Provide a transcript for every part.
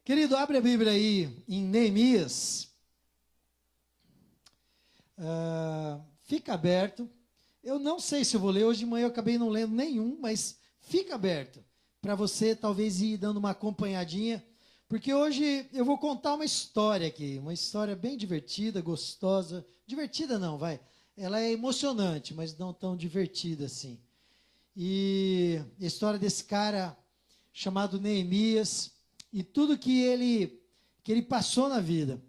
Querido, abre a Bíblia aí em Neemias. Fica aberto. Eu não sei se eu vou ler, hoje de manhã eu acabei não lendo nenhum, mas fica aberto para você talvez ir dando uma acompanhadinha, porque hoje eu vou contar uma história aqui, uma história bem divertida, gostosa. Divertida não, vai. Ela é emocionante, mas não tão divertida assim. E a história desse cara chamado Neemias e tudo que ele passou na vida.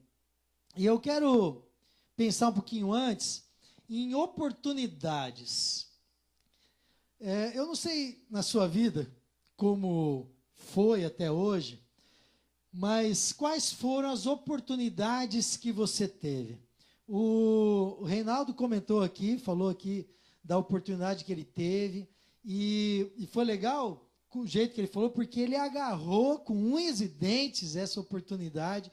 E eu quero pensar um pouquinho antes em oportunidades. Eu não sei na sua vida como foi até hoje, mas quais foram as oportunidades que você teve? O Reinaldo comentou aqui, falou aqui da oportunidade que ele teve, e foi legal o jeito que ele falou, porque ele agarrou com unhas e dentes essa oportunidade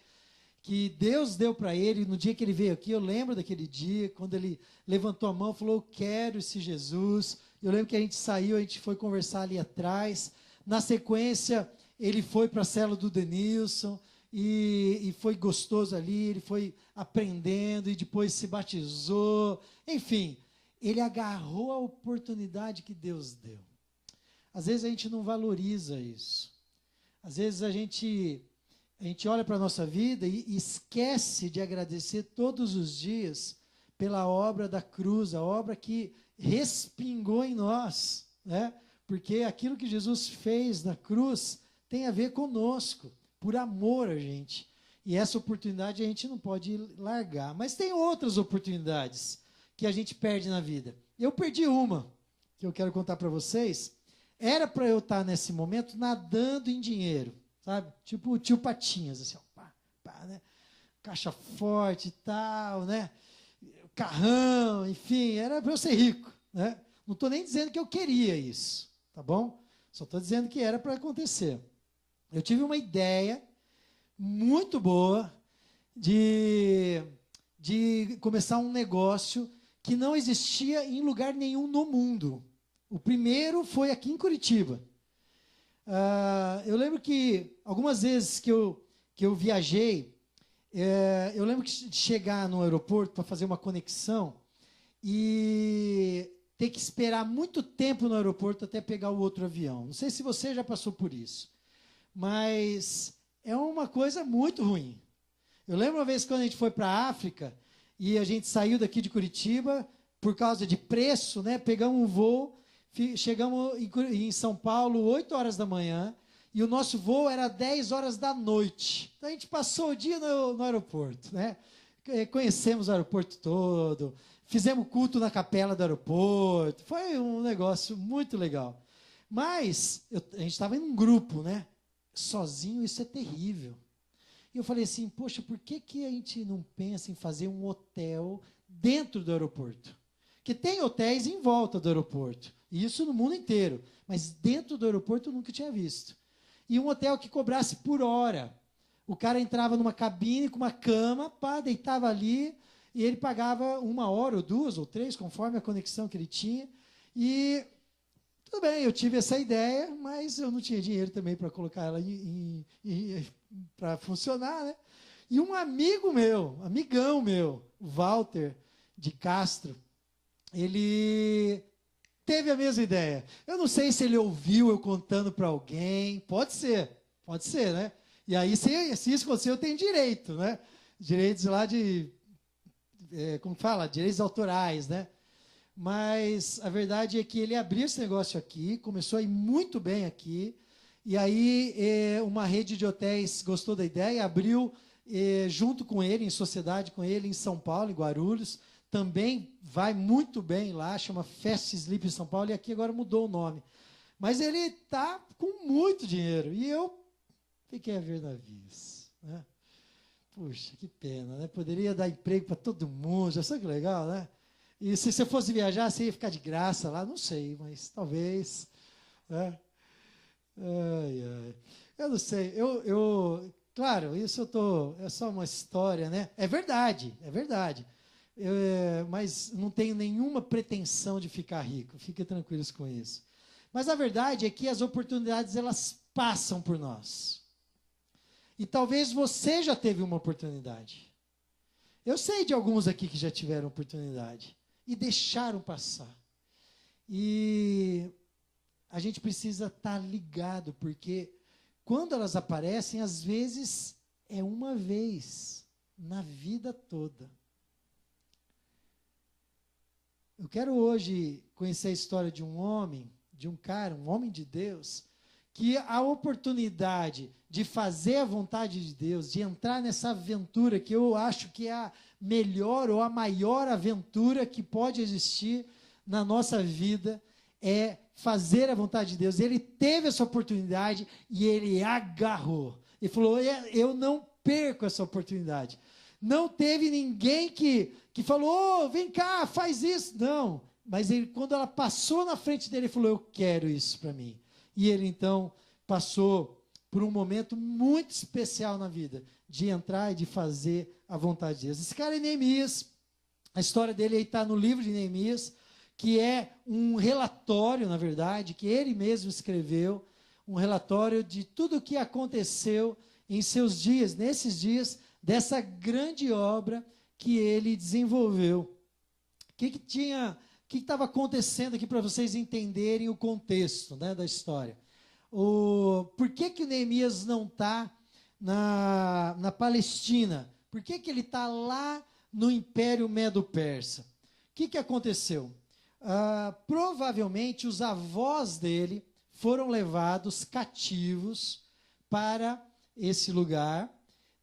que Deus deu para ele. No dia que ele veio aqui, eu lembro daquele dia, quando ele levantou a mão e falou, eu quero esse Jesus. Eu lembro que a gente saiu, a gente foi conversar ali atrás. Na sequência, ele foi para a célula do Denilson, e foi gostoso ali, ele foi aprendendo, e depois se batizou. Enfim, ele agarrou a oportunidade que Deus deu. Às vezes a gente não valoriza isso. Às vezes a gente olha para a nossa vida e esquece de agradecer todos os dias pela obra da cruz, a obra que respingou em nós, né? Porque aquilo que Jesus fez na cruz tem a ver conosco, por amor a gente. E essa oportunidade a gente não pode largar. Mas tem outras oportunidades que a gente perde na vida. Eu perdi uma, que eu quero contar para vocês. Era para eu estar nesse momento nadando em dinheiro, sabe? Tipo o tio Patinhas, assim, ó, pá, pá, né? Caixa forte e tal, né? Carrão, enfim, era para eu ser rico, né? Não estou nem dizendo que eu queria isso, tá bom? Só estou dizendo que era para acontecer. Eu tive uma ideia muito boa de começar um negócio que não existia em lugar nenhum no mundo. O primeiro foi aqui em Curitiba. Eu lembro que algumas vezes que eu viajei, eu lembro de chegar no aeroporto para fazer uma conexão e ter que esperar muito tempo no aeroporto até pegar o outro avião. Não sei se você já passou por isso, mas é uma coisa muito ruim. Eu lembro uma vez quando a gente foi para a África e a gente saiu daqui de Curitiba por causa de preço, né? Pegamos um voo. Chegamos em São Paulo 8 horas da manhã e o nosso voo era 10 horas da noite. Então a gente passou o dia no aeroporto, né? Conhecemos o aeroporto todo, fizemos culto na capela do aeroporto, foi um negócio muito legal. Mas a gente estava em um grupo, né? Sozinho isso é terrível. E eu falei assim, poxa, por que a gente não pensa em fazer um hotel dentro do aeroporto? Porque tem hotéis em volta do aeroporto. Isso no mundo inteiro. Mas dentro do aeroporto eu nunca tinha visto. E um hotel que cobrasse por hora. O cara entrava numa cabine com uma cama, pá, deitava ali, e ele pagava 1 hora, ou 2, ou 3, conforme a conexão que ele tinha. E tudo bem, eu tive essa ideia, mas eu não tinha dinheiro também para colocar ela para funcionar, né? E um amigo meu, amigão meu, o Walter de Castro, ele teve a mesma ideia. Eu não sei se ele ouviu eu contando para alguém. Pode ser, né? E aí, se isso acontecer, eu tenho direito, né? Direitos lá como fala? Direitos autorais, né? Mas a verdade é que ele abriu esse negócio aqui, começou a ir muito bem aqui, e aí uma rede de hotéis gostou da ideia, abriu junto com ele, em sociedade com ele, em São Paulo, em Guarulhos. Também vai muito bem lá, chama Fast Sleep em São Paulo, e aqui agora mudou o nome. Mas ele está com muito dinheiro, e eu fiquei a ver navios, né? Puxa, que pena, né? Poderia dar emprego para todo mundo, já sabe que legal, né? E se você fosse viajar, você ia ficar de graça lá, não sei, mas talvez, né? Ai, ai. Eu não sei, claro, isso é só uma história, né? É verdade, é verdade. Mas não tenho nenhuma pretensão de ficar rico, fiquem tranquilos com isso. Mas a verdade é que as oportunidades, elas passam por nós. E talvez você já teve uma oportunidade. Eu sei de alguns aqui que já tiveram oportunidade e deixaram passar. E a gente precisa estar ligado, porque quando elas aparecem, às vezes é uma vez na vida toda. Eu quero hoje conhecer a história de um homem, de um cara, um homem de Deus, que a oportunidade de fazer a vontade de Deus, de entrar nessa aventura que eu acho que é a melhor ou a maior aventura que pode existir na nossa vida, é fazer a vontade de Deus. Ele teve essa oportunidade e ele agarrou. Ele falou, eu não perco essa oportunidade. Não teve ninguém que falou, vem cá, faz isso. Não, mas ele, quando ela passou na frente dele, ele falou, eu quero isso para mim. E ele então passou por um momento muito especial na vida, de entrar e de fazer a vontade de Deus. Esse cara é Neemias, a história dele aí está no livro de Neemias, que é um relatório, na verdade, que ele mesmo escreveu, um relatório de tudo o que aconteceu em seus dias, nesses dias, dessa grande obra que ele desenvolveu. O que estava acontecendo aqui para vocês entenderem o contexto, né, da história? Por que o Neemias não está na Palestina? Por que ele está lá no Império Medo-Persa? O que aconteceu? Provavelmente os avós dele foram levados cativos para esse lugar,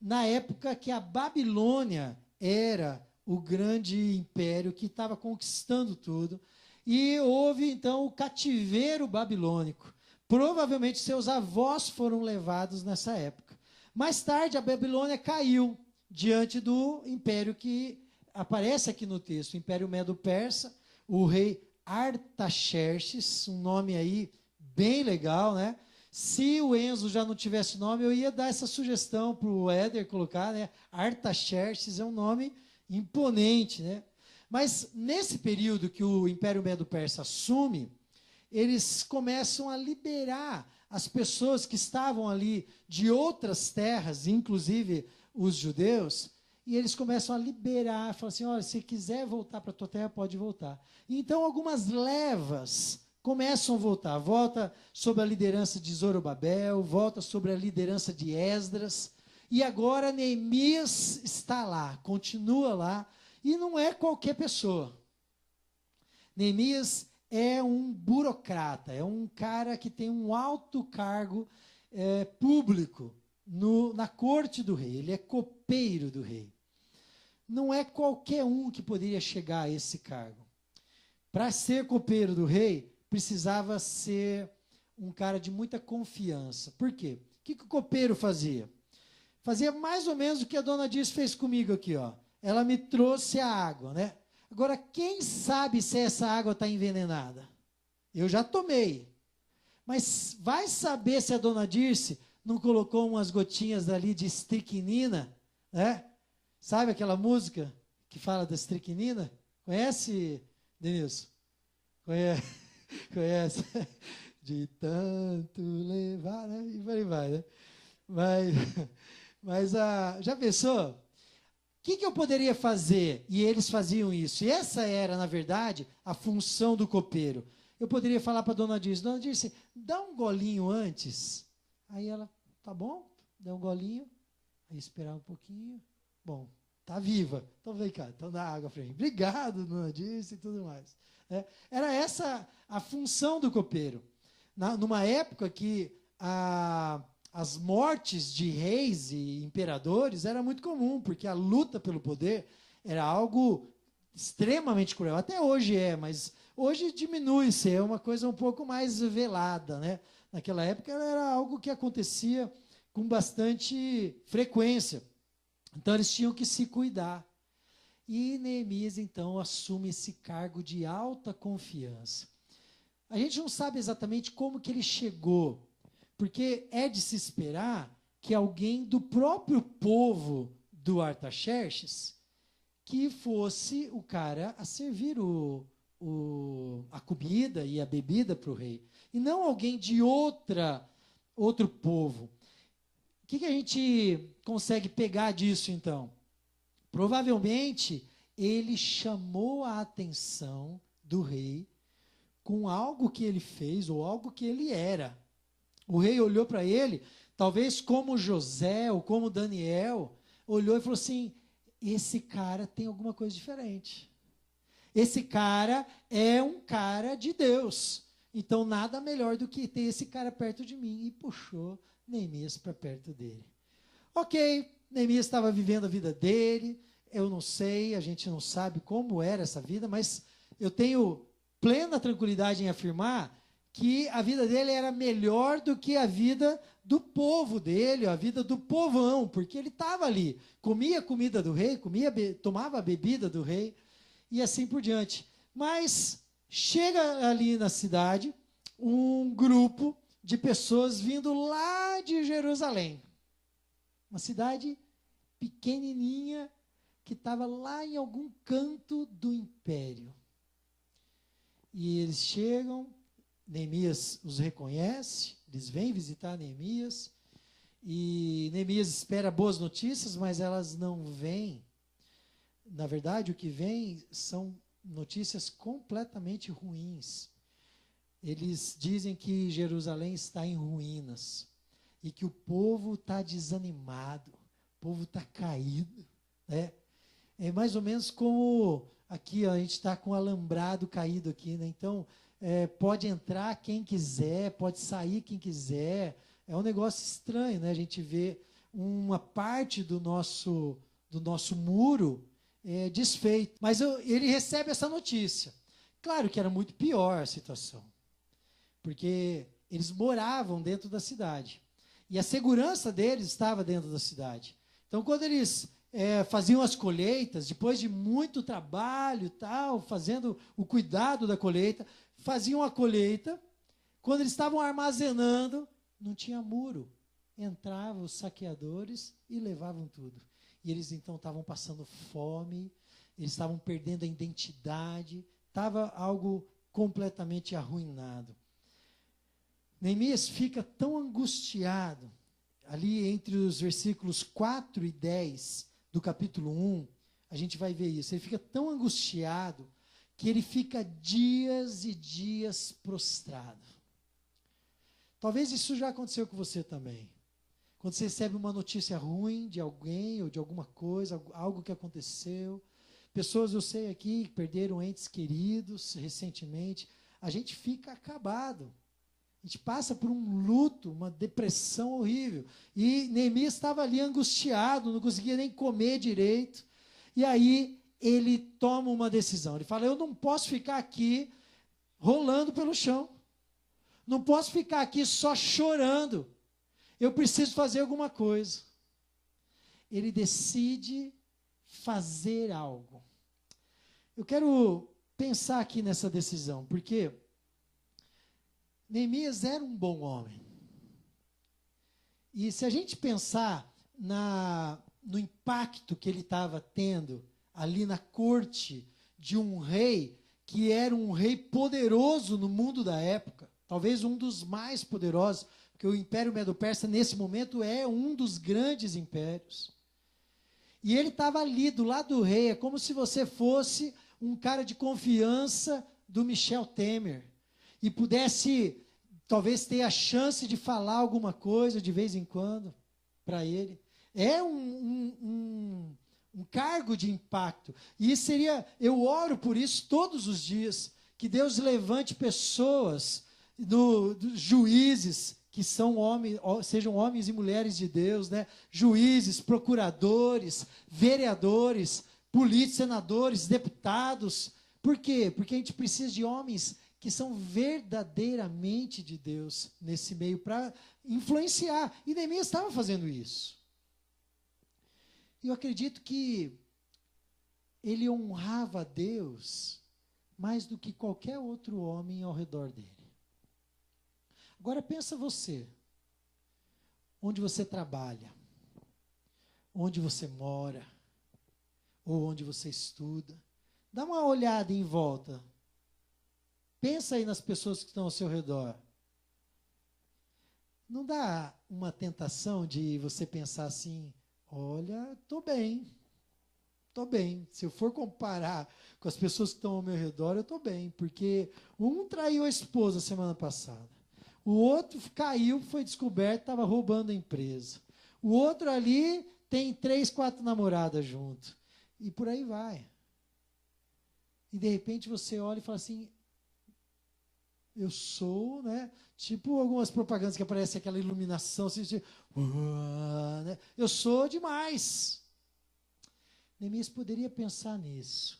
na época que a Babilônia era o grande império que estava conquistando tudo, e houve então o cativeiro babilônico. Provavelmente seus avós foram levados nessa época. Mais tarde a Babilônia caiu diante do império que aparece aqui no texto, o Império Medo-Persa, o rei Artaxerxes, um nome aí bem legal, né? Se o Enzo já não tivesse nome, eu ia dar essa sugestão para o Éder colocar, né? Artaxerxes é um nome imponente, né? Mas nesse período que o Império Medo-Persa assume, eles começam a liberar as pessoas que estavam ali de outras terras, inclusive os judeus, e eles começam a liberar, falam assim, olha, se quiser voltar para a tua terra, pode voltar. Então, algumas levas começam a voltar. Volta sob a liderança de Zorobabel, volta sobre a liderança de Esdras, e agora Neemias está lá, continua lá, e não é qualquer pessoa. Neemias é um burocrata, é um cara que tem um alto cargo público na corte do rei, ele é copeiro do rei. Não é qualquer um que poderia chegar a esse cargo. Para ser copeiro do rei, precisava ser um cara de muita confiança. Por quê? O que o copeiro fazia? Fazia mais ou menos o que a dona Dias fez comigo aqui, ó. Ela me trouxe a água, né? Agora, quem sabe se essa água está envenenada? Eu já tomei. Mas vai saber se a dona Dirce não colocou umas gotinhas ali de estricnina, né? Sabe aquela música que fala da estricnina? Conhece, Denilson? Conhece? De tanto levar, né? E por aí vai, né? Mas já pensou? O que eu poderia fazer? E eles faziam isso. E essa era, na verdade, a função do copeiro. Eu poderia falar para a dona Dirce, dá um golinho antes. Aí ela, tá bom, dá um golinho. Aí esperar um pouquinho. Bom, tá viva. Então vem cá, então dá água para mim. Obrigado, dona Dirce e tudo mais. Era essa a função do copeiro. Numa época que as mortes de reis e imperadores era muito comum, porque a luta pelo poder era algo extremamente cruel. Até hoje mas hoje diminui-se, é uma coisa um pouco mais velada, né? Naquela época era algo que acontecia com bastante frequência. Então eles tinham que se cuidar. E Neemias, então, assume esse cargo de alta confiança. A gente não sabe exatamente como que ele chegou, porque é de se esperar que alguém do próprio povo do Artaxerxes que fosse o cara a servir a comida e a bebida para o rei. E não alguém de outro povo. que a gente consegue pegar disso, então? Provavelmente, ele chamou a atenção do rei com algo que ele fez ou algo que ele era. O rei olhou para ele, talvez como José ou como Daniel, olhou e falou assim: esse cara tem alguma coisa diferente. Esse cara é um cara de Deus. Então, nada melhor do que ter esse cara perto de mim. E puxou Neemias para perto dele. Ok, Neemias estava vivendo a vida dele. Eu não sei, a gente não sabe como era essa vida, mas eu tenho plena tranquilidade em afirmar que a vida dele era melhor do que a vida do povo dele, a vida do povão, porque ele estava ali, comia a comida do rei, tomava a bebida do rei, e assim por diante. Mas chega ali na cidade um grupo de pessoas vindo lá de Jerusalém, uma cidade pequenininha que estava lá em algum canto do império. E eles chegam, Neemias os reconhece, eles vêm visitar Neemias, e Neemias espera boas notícias, mas elas não vêm. Na verdade, o que vem são notícias completamente ruins. Eles dizem que Jerusalém está em ruínas, e que o povo está desanimado, o povo está caído, né? É mais ou menos como aqui, ó, a gente está com o alambrado caído aqui, né? Então, pode entrar quem quiser, pode sair quem quiser. É um negócio estranho, né? A gente vê uma parte do nosso muro desfeito. Mas ele recebe essa notícia. Claro que era muito pior a situação, porque eles moravam dentro da cidade. E a segurança deles estava dentro da cidade. Então, quando eles faziam as colheitas, depois de muito trabalho e tal, fazendo o cuidado da colheita, faziam a colheita, quando eles estavam armazenando, não tinha muro. Entravam os saqueadores e levavam tudo. E eles então estavam passando fome, eles estavam perdendo a identidade, estava algo completamente arruinado. Neemias fica tão angustiado, ali entre os versículos 4 e 10 do capítulo 1, a gente vai ver isso. Ele fica tão angustiado que ele fica dias e dias prostrado. Talvez isso já aconteceu com você também. Quando você recebe uma notícia ruim de alguém ou de alguma coisa, algo que aconteceu. Pessoas, eu sei aqui, que perderam entes queridos recentemente. A gente fica acabado. A gente passa por um luto, uma depressão horrível. E Neemias estava ali angustiado, não conseguia nem comer direito. E aí ele toma uma decisão. Ele fala: eu não posso ficar aqui rolando pelo chão. Não posso ficar aqui só chorando. Eu preciso fazer alguma coisa. Ele decide fazer algo. Eu quero pensar aqui nessa decisão, porque Neemias era um bom homem. E se a gente pensar no impacto que ele estava tendo ali na corte de um rei, que era um rei poderoso no mundo da época, talvez um dos mais poderosos, porque o Império Medo-Persa, nesse momento, é um dos grandes impérios. E ele estava ali, do lado do rei, é como se você fosse um cara de confiança do Michel Temer, e pudesse, talvez, ter a chance de falar alguma coisa de vez em quando para ele. É um cargo de impacto. E eu oro por isso todos os dias, que Deus levante pessoas, dos juízes, que sejam homens e mulheres de Deus, né? Juízes, procuradores, vereadores, políticos, senadores, deputados. Por quê? Porque a gente precisa de homens que são verdadeiramente de Deus nesse meio para influenciar. E Neemias estava fazendo isso. E eu acredito que ele honrava a Deus mais do que qualquer outro homem ao redor dele. Agora pensa você, onde você trabalha, onde você mora, ou onde você estuda. Dá uma olhada em volta. Pensa aí nas pessoas que estão ao seu redor. Não dá uma tentação de você pensar assim, olha, estou bem. Se eu for comparar com as pessoas que estão ao meu redor, eu estou bem, porque um traiu a esposa semana passada, o outro caiu, foi descoberto, estava roubando a empresa, o outro ali tem 3, 4 namoradas junto, e por aí vai. E de repente você olha e fala assim, eu sou, né? Tipo algumas propagandas que aparece aquela iluminação, assim, né? Eu sou demais. Neemias poderia pensar nisso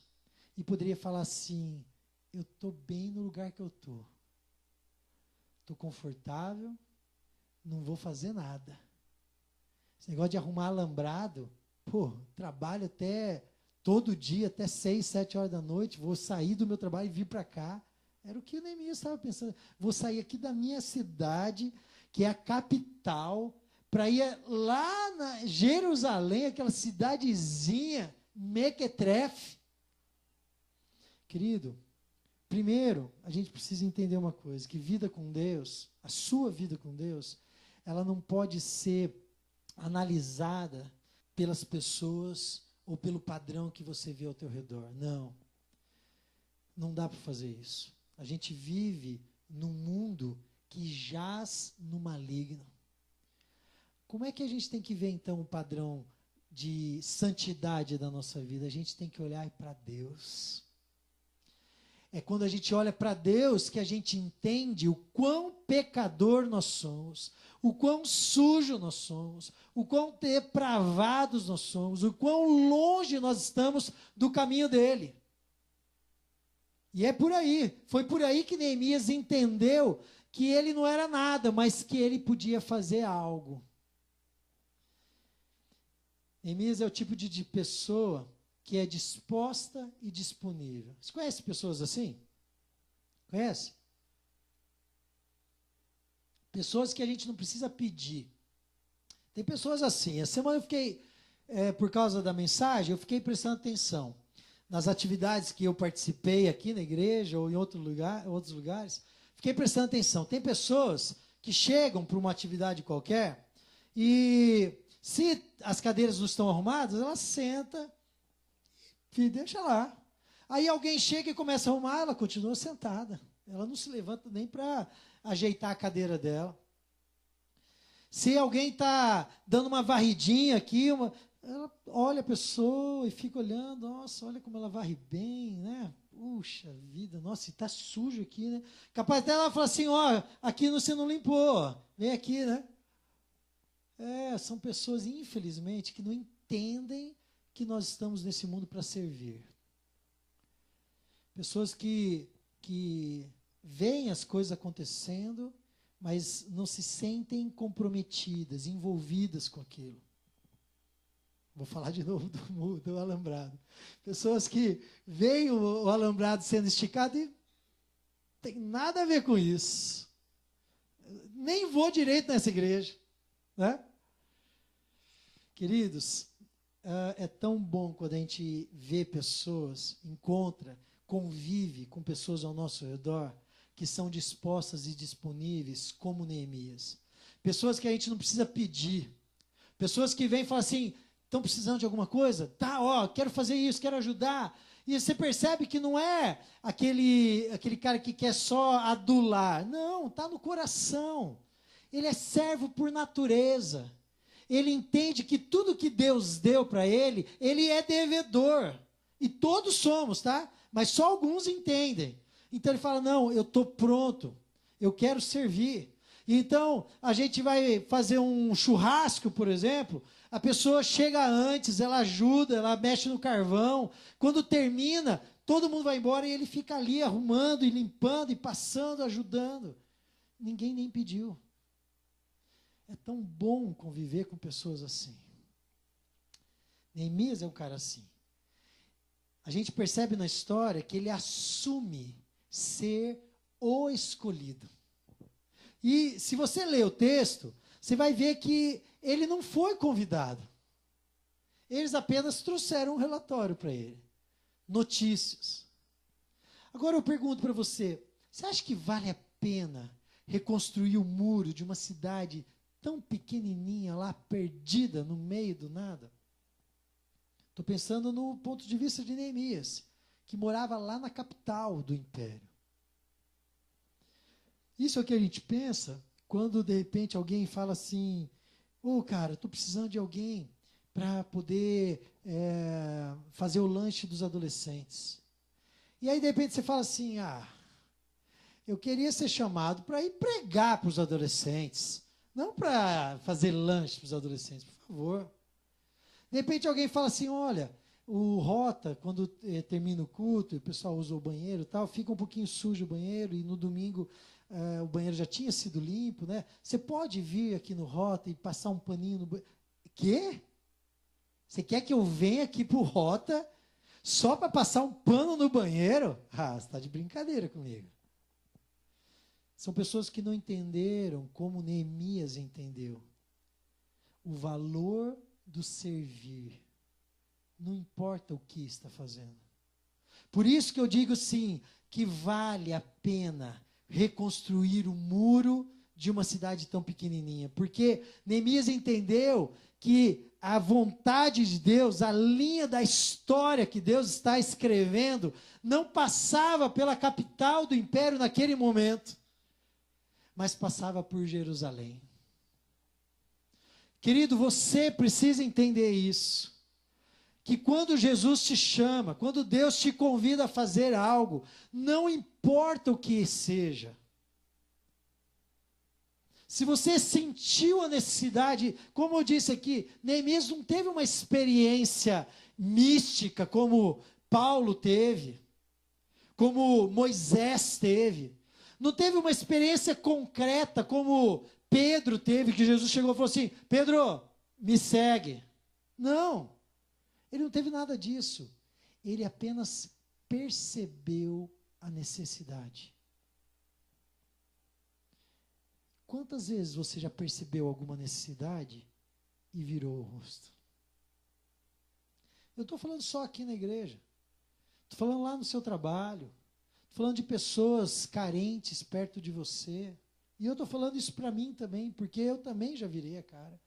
e poderia falar assim, eu estou bem no lugar que eu estou. Estou confortável, não vou fazer nada. Esse negócio de arrumar alambrado, trabalho até todo dia, até 6, 7 horas da noite, vou sair do meu trabalho e vir para cá. Era o que o Neemias estava pensando. Vou sair aqui da minha cidade, que é a capital, para ir lá na Jerusalém, aquela cidadezinha, Mequetrefe. Querido, primeiro, a gente precisa entender uma coisa, que vida com Deus, a sua vida com Deus, ela não pode ser analisada pelas pessoas ou pelo padrão que você vê ao teu redor. Não. Não dá para fazer isso. A gente vive num mundo que jaz no maligno. Como é que a gente tem que ver, então, o padrão de santidade da nossa vida? A gente tem que olhar para Deus. É quando a gente olha para Deus que a gente entende o quão pecador nós somos, o quão sujo nós somos, o quão depravados nós somos, o quão longe nós estamos do caminho dele. E é por aí, foi por aí que Neemias entendeu que ele não era nada, mas que ele podia fazer algo. Neemias é o tipo de pessoa que é disposta e disponível. Você conhece pessoas assim? Conhece? Pessoas que a gente não precisa pedir. Tem pessoas assim. Essa semana eu fiquei, por causa da mensagem, eu fiquei prestando atenção nas atividades que eu participei aqui na igreja ou em outros lugares. Fiquei prestando atenção. Tem pessoas que chegam para uma atividade qualquer e se as cadeiras não estão arrumadas, ela senta e deixa lá. Aí alguém chega e começa a arrumar, ela continua sentada. Ela não se levanta nem para ajeitar a cadeira dela. Se alguém está dando uma varridinha aqui, ela olha a pessoa e fica olhando, nossa, olha como ela varre bem, né? Puxa vida, nossa, está sujo aqui, né? Capaz até ela falar assim, aqui você não limpou, vem aqui, né? São pessoas, infelizmente, que não entendem que nós estamos nesse mundo para servir. Pessoas que veem as coisas acontecendo, mas não se sentem comprometidas, envolvidas com aquilo. Vou falar de novo do alambrado. Pessoas que veem o alambrado sendo esticado e tem nada a ver com isso. Nem vou direito nessa igreja, né? Queridos, é tão bom quando a gente vê pessoas, encontra, convive com pessoas ao nosso redor que são dispostas e disponíveis, como Neemias. Pessoas que a gente não precisa pedir. Pessoas que vêm e falam assim, estão precisando de alguma coisa? Tá, quero fazer isso, quero ajudar. E você percebe que não é aquele cara que quer só adular. Não, está no coração. Ele é servo por natureza. Ele entende que tudo que Deus deu para ele é devedor. E todos somos, tá? Mas só alguns entendem. Então ele fala, não, eu estou pronto, eu quero servir. Então, a gente vai fazer um churrasco, por exemplo, a pessoa chega antes, ela ajuda, ela mexe no carvão. Quando termina, todo mundo vai embora e ele fica ali arrumando e limpando e passando, ajudando. Ninguém nem pediu. É tão bom conviver com pessoas assim. Neemias é um cara assim. A gente percebe na história que ele assume ser o escolhido. E se você ler o texto, você vai ver que ele não foi convidado. Eles apenas trouxeram um relatório para ele. Notícias. Agora eu pergunto para você, você acha que vale a pena reconstruir o muro de uma cidade tão pequenininha lá, perdida no meio do nada? Estou pensando no ponto de vista de Neemias, que morava lá na capital do império. Isso é o que a gente pensa quando, de repente, alguém fala assim: cara, estou precisando de alguém para poder fazer o lanche dos adolescentes. E aí, de repente, você fala assim: eu queria ser chamado para ir pregar para os adolescentes, não para fazer lanche para os adolescentes, por favor. De repente alguém fala assim: olha, o Rota, quando termina o culto, e o pessoal usa o banheiro e tal, fica um pouquinho sujo o banheiro, e no domingo o banheiro já tinha sido limpo, né? Você pode vir aqui no Rota e passar um paninho no banheiro. Quê? Você quer que eu venha aqui para o Rota só para passar um pano no banheiro? Você está de brincadeira comigo. São pessoas que não entenderam como Neemias entendeu. O valor do servir. Não importa o que está fazendo. Por isso que eu digo sim, que vale a pena reconstruir o muro de uma cidade tão pequenininha. Porque Neemias entendeu que a vontade de Deus, a linha da história que Deus está escrevendo, não passava pela capital do império naquele momento, mas passava por Jerusalém. Querido, você precisa entender isso. Que quando Jesus te chama, quando Deus te convida a fazer algo, não importa o que seja. Se você sentiu a necessidade, como eu disse aqui, Neemias não teve uma experiência mística como Paulo teve, como Moisés teve. Não teve uma experiência concreta como Pedro teve, que Jesus chegou e falou assim: Pedro, me segue. Não, ele não teve nada disso. Ele apenas percebeu a necessidade. Quantas vezes você já percebeu alguma necessidade e virou o rosto? Eu estou falando só aqui na igreja. Estou falando lá no seu trabalho. Estou falando de pessoas carentes perto de você. E eu estou falando isso para mim também, porque eu também já virei a cara.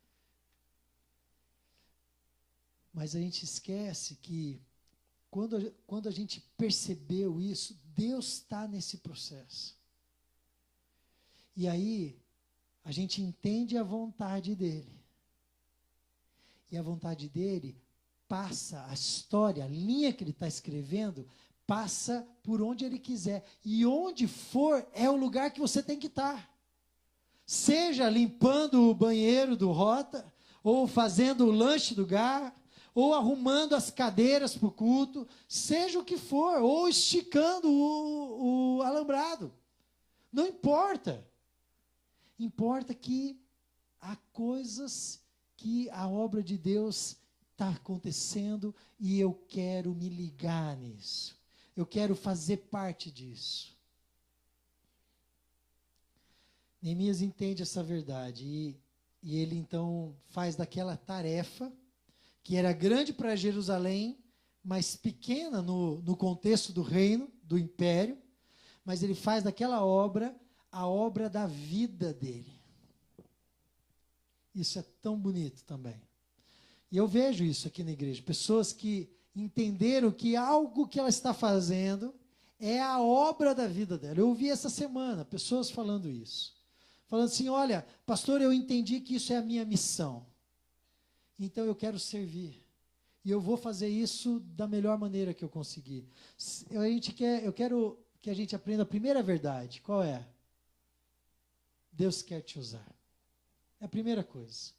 Mas a gente esquece que quando a gente percebeu isso, Deus está nesse processo. E aí, a gente entende a vontade dele. E a vontade dele passa, a história, a linha que ele está escrevendo, passa por onde ele quiser. E onde for, é o lugar que você tem que estar. Seja limpando o banheiro do Rota, ou fazendo o lanche do Gar, ou arrumando as cadeiras para o culto, seja o que for, ou esticando o alambrado. Não importa. Importa que há coisas que a obra de Deus está acontecendo e eu quero me ligar nisso. Eu quero fazer parte disso. Neemias entende essa verdade e ele então faz daquela tarefa que era grande para Jerusalém, mas pequena no contexto do reino, do império, mas ele faz daquela obra a obra da vida dele. Isso é tão bonito também. E eu vejo isso aqui na igreja, pessoas que entenderam que algo que ela está fazendo é a obra da vida dela. Eu ouvi essa semana pessoas falando isso. Falando assim: olha, pastor, eu entendi que isso é a minha missão. Então eu quero servir. E eu vou fazer isso da melhor maneira que eu conseguir. Eu quero que a gente aprenda a primeira verdade. Qual é? Deus quer te usar. É a primeira coisa.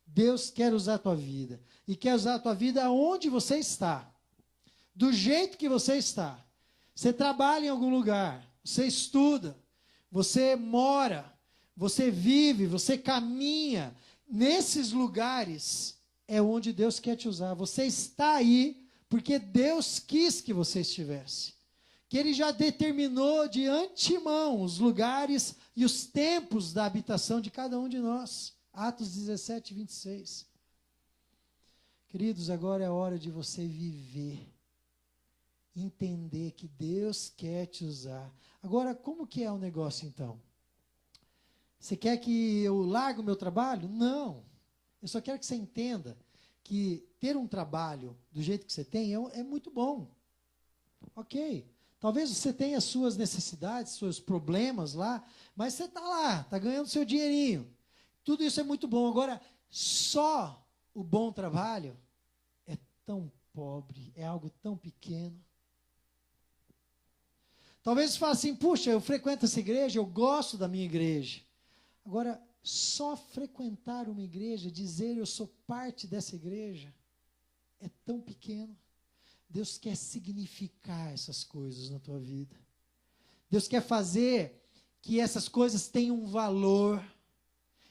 Deus quer usar a tua vida. E quer usar a tua vida aonde você está. Do jeito que você está. Você trabalha em algum lugar. Você estuda. Você mora. Você vive. Você caminha. Nesses lugares é onde Deus quer te usar. Você está aí porque Deus quis que você estivesse. Que Ele já determinou de antemão os lugares e os tempos da habitação de cada um de nós. Atos 17, 26. Queridos, agora é a hora de você viver. Entender que Deus quer te usar. Agora, como que é o negócio então? Você quer que eu largue o meu trabalho? Não. Eu só quero que você entenda que ter um trabalho do jeito que você tem é muito bom. Ok. Talvez você tenha suas necessidades, seus problemas lá, mas você está lá, está ganhando seu dinheirinho. Tudo isso é muito bom. Agora, só o bom trabalho é tão pobre, é algo tão pequeno. Talvez você fale assim, puxa, eu frequento essa igreja, eu gosto da minha igreja. Agora, só frequentar uma igreja, dizer eu sou parte dessa igreja, é tão pequeno. Deus quer significar essas coisas na tua vida. Deus quer fazer que essas coisas tenham um valor.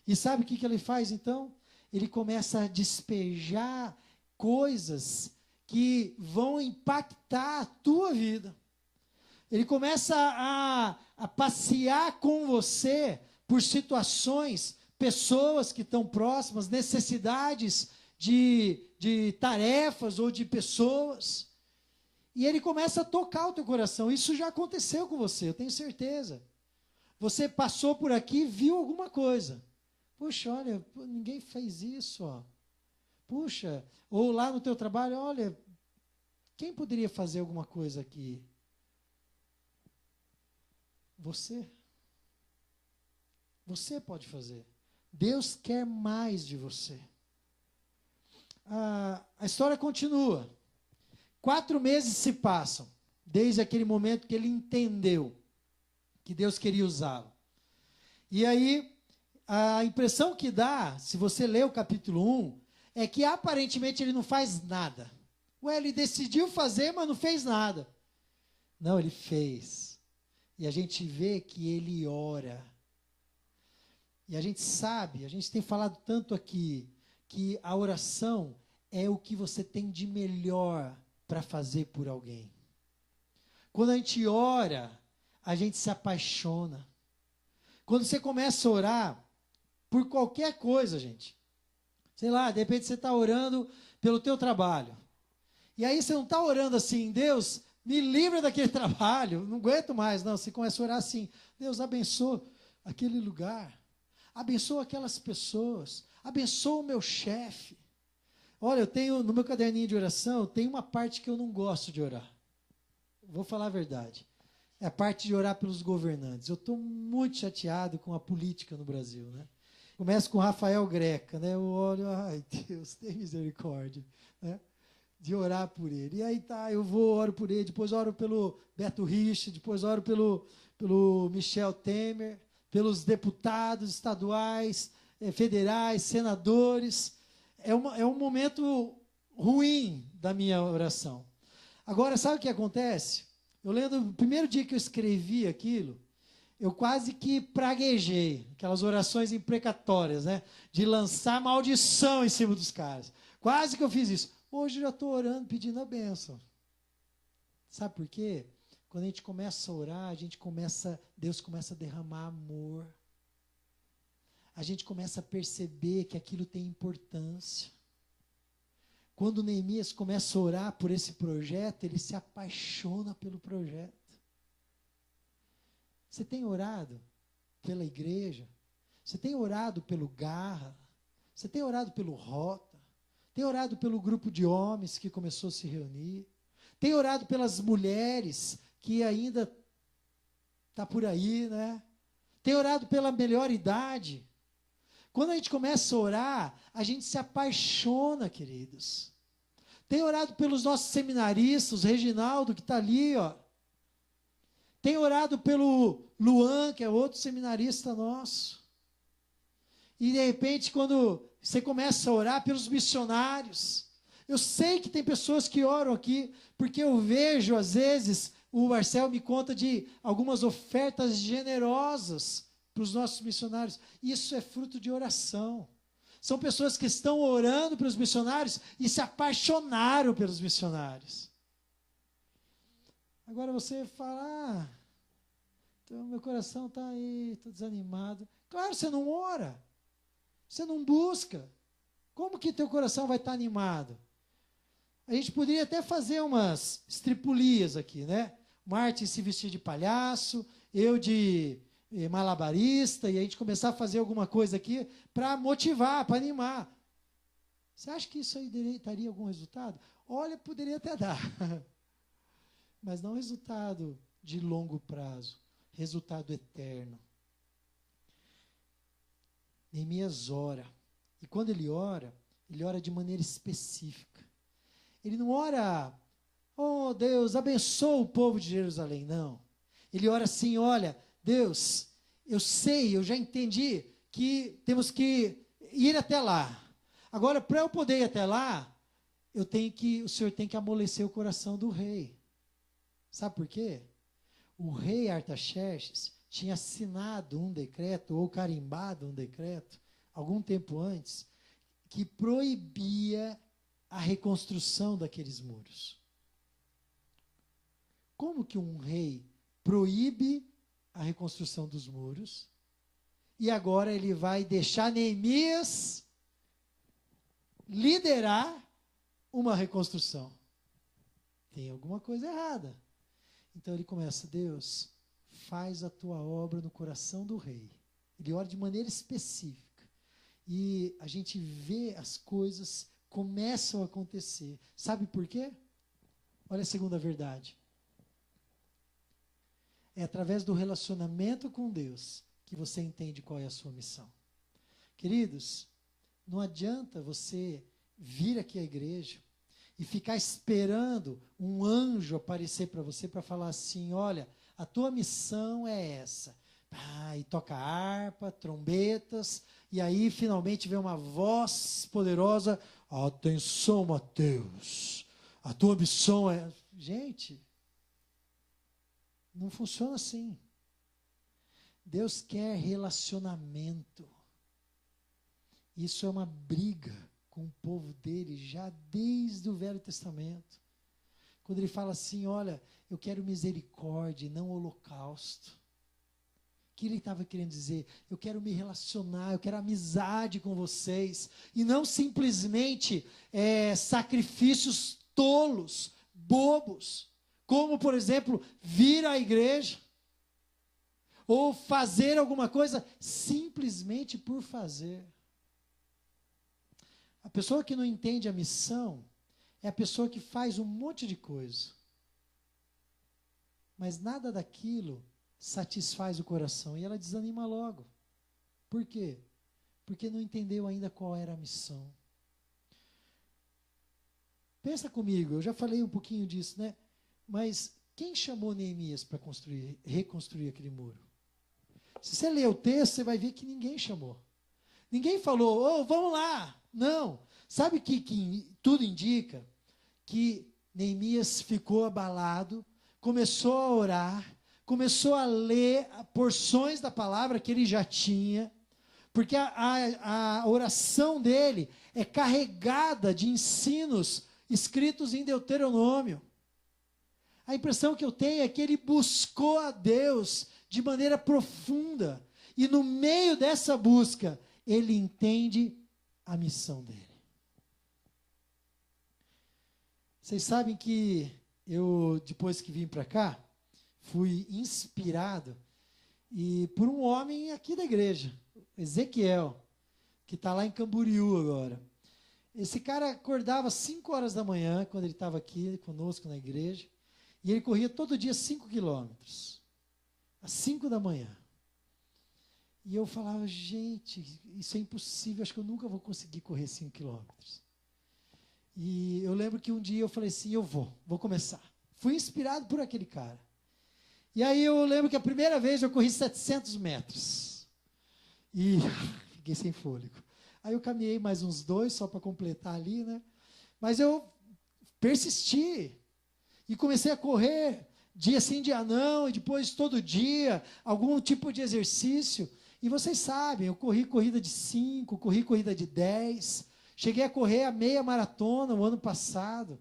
E sabe o que Ele faz então? Ele começa a despejar coisas que vão impactar a tua vida. Ele começa a passear com você por situações, pessoas que estão próximas, necessidades de tarefas ou de pessoas. E ele começa a tocar o teu coração. Isso já aconteceu com você, eu tenho certeza. Você passou por aqui e viu alguma coisa. Puxa, olha, ninguém fez isso, ó. Puxa, ou lá no teu trabalho, olha, quem poderia fazer alguma coisa aqui? Você. Você pode fazer. Deus quer mais de você. A história continua. 4 meses se passam, desde aquele momento que ele entendeu que Deus queria usá-lo. E aí, a impressão que dá, se você ler o capítulo 1, é que aparentemente ele não faz nada. Ué, ele decidiu fazer, mas não fez nada. Não, ele fez. E a gente vê que ele ora. E a gente sabe, a gente tem falado tanto aqui, que a oração é o que você tem de melhor para fazer por alguém. Quando a gente ora, a gente se apaixona. Quando você começa a orar por qualquer coisa, gente. Sei lá, de repente você está orando pelo teu trabalho. E aí você não está orando assim, Deus, me livra daquele trabalho, não aguento mais. Não, você começa a orar assim, Deus abençoa aquele lugar. Abençoa aquelas pessoas. Abençoa o meu chefe. Olha, eu tenho, no meu caderninho de oração, tem uma parte que eu não gosto de orar. Vou falar a verdade. É a parte de orar pelos governantes. Eu estou muito chateado com a política no Brasil, né? Começo com Rafael Greca, né? Eu olho, ai Deus, tem misericórdia, né? De orar por ele. E aí tá, eu vou, oro por ele, depois oro pelo Beto Rich, depois oro pelo Michel Temer, pelos deputados estaduais, federais, senadores. É um momento ruim da minha oração. Agora, sabe o que acontece? Eu lembro, o primeiro dia que eu escrevi aquilo, eu quase que praguejei, aquelas orações imprecatórias, né? De lançar maldição em cima dos caras. Quase que eu fiz isso. Hoje eu já estou orando, pedindo a bênção. Sabe por quê? Quando a gente começa a orar, Deus começa a derramar amor. A gente começa a perceber que aquilo tem importância. Quando Neemias começa a orar por esse projeto, ele se apaixona pelo projeto. Você tem orado pela igreja? Você tem orado pelo Garra? Você tem orado pelo Rota? Tem orado pelo grupo de homens que começou a se reunir? Tem orado pelas mulheres que ainda está por aí, né? Tem orado pela melhor idade? Quando a gente começa a orar, a gente se apaixona, queridos. Tem orado pelos nossos seminaristas, o Reginaldo, que está ali, ó. Tem orado pelo Luan, que é outro seminarista nosso. E, de repente, quando você começa a orar pelos missionários, eu sei que tem pessoas que oram aqui, porque eu vejo, às vezes, o Marcel me conta de algumas ofertas generosas para os nossos missionários. Isso é fruto de oração. São pessoas que estão orando pelos missionários e se apaixonaram pelos missionários. Agora você fala, então meu coração está aí, estou desanimado. Claro, você não ora, você não busca. Como que teu coração vai estar animado? A gente poderia até fazer umas estripulias aqui, né? Martin se vestir de palhaço, eu de malabarista e a gente começar a fazer alguma coisa aqui para motivar, para animar. Você acha que isso aí daria algum resultado? Olha, poderia até dar. Mas não resultado de longo prazo, resultado eterno. Neemias ora. E quando ele ora de maneira específica. Ele não ora, oh Deus, abençoa o povo de Jerusalém, não. Ele ora assim, olha, Deus, eu sei, eu já entendi que temos que ir até lá. Agora, para eu poder ir até lá, o Senhor tem que amolecer o coração do rei. Sabe por quê? O rei Artaxerxes tinha assinado um decreto, ou carimbado um decreto, algum tempo antes, que proibia a reconstrução daqueles muros. Como que um rei proíbe a reconstrução dos muros e agora ele vai deixar Neemias liderar uma reconstrução? Tem alguma coisa errada. Então ele começa, Deus, faz a tua obra no coração do rei. Ele ora de maneira específica. E a gente vê as coisas começam a acontecer. Sabe por quê? Olha a segunda verdade. É através do relacionamento com Deus que você entende qual é a sua missão. Queridos, não adianta você vir aqui à igreja e ficar esperando um anjo aparecer para você para falar assim, olha, a tua missão é essa. E toca harpa, trombetas, e aí finalmente vem uma voz poderosa, atenção, Mateus, a tua missão é... Gente, não funciona assim. Deus quer relacionamento. Isso é uma briga com o povo dele já desde o Velho Testamento. Quando ele fala assim, olha, eu quero misericórdia e não holocausto. O que ele estava querendo dizer? Eu quero me relacionar, eu quero amizade com vocês. E não simplesmente sacrifícios tolos, bobos. Como, por exemplo, vir à igreja. Ou fazer alguma coisa simplesmente por fazer. A pessoa que não entende a missão é a pessoa que faz um monte de coisa. Mas nada daquilo satisfaz o coração e ela desanima logo. Por quê? Porque não entendeu ainda qual era a missão. Pensa comigo, eu já falei um pouquinho disso, né? Mas quem chamou Neemias para reconstruir aquele muro? Se você ler o texto, você vai ver que ninguém chamou. Ninguém falou, vamos lá. Não. Sabe que tudo indica? Que Neemias ficou abalado, começou a orar, começou a ler porções da palavra que ele já tinha, porque a oração dele é carregada de ensinos escritos em Deuteronômio. A impressão que eu tenho é que ele buscou a Deus de maneira profunda, e no meio dessa busca, ele entende a missão dele. Vocês sabem que eu, depois que vim para cá, fui inspirado por um homem aqui da igreja, Ezequiel, que está lá em Camboriú agora. Esse cara acordava às 5 horas da manhã, quando ele estava aqui conosco na igreja, e ele corria todo dia 5 quilômetros, às 5 da manhã. E eu falava, gente, isso é impossível, acho que eu nunca vou conseguir correr 5 quilômetros. E eu lembro que um dia eu falei assim, eu vou começar. Fui inspirado por aquele cara. E aí eu lembro que a primeira vez eu corri 700 metros. E fiquei sem fôlego. Aí eu caminhei mais uns 2, só para completar ali, né? Mas eu persisti. E comecei a correr, dia sim, dia não, e depois todo dia, algum tipo de exercício. E vocês sabem, eu corri corrida de 5, corri corrida de 10, cheguei a correr a meia maratona o ano passado.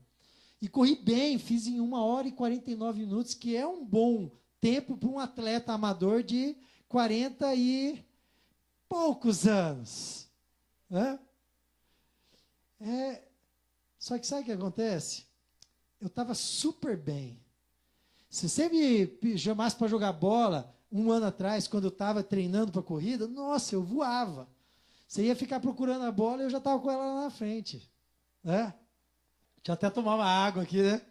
E corri bem, fiz em 1 hora e 49 minutos, que é um bom tempo para um atleta amador de 40 e poucos anos. Né? Só que sabe o que acontece? Eu estava super bem. Se você me chamasse para jogar bola um ano atrás, quando eu estava treinando para corrida, nossa, eu voava. Você ia ficar procurando a bola e eu já estava com ela lá na frente. Né? Deixa eu até tomar uma água aqui, né?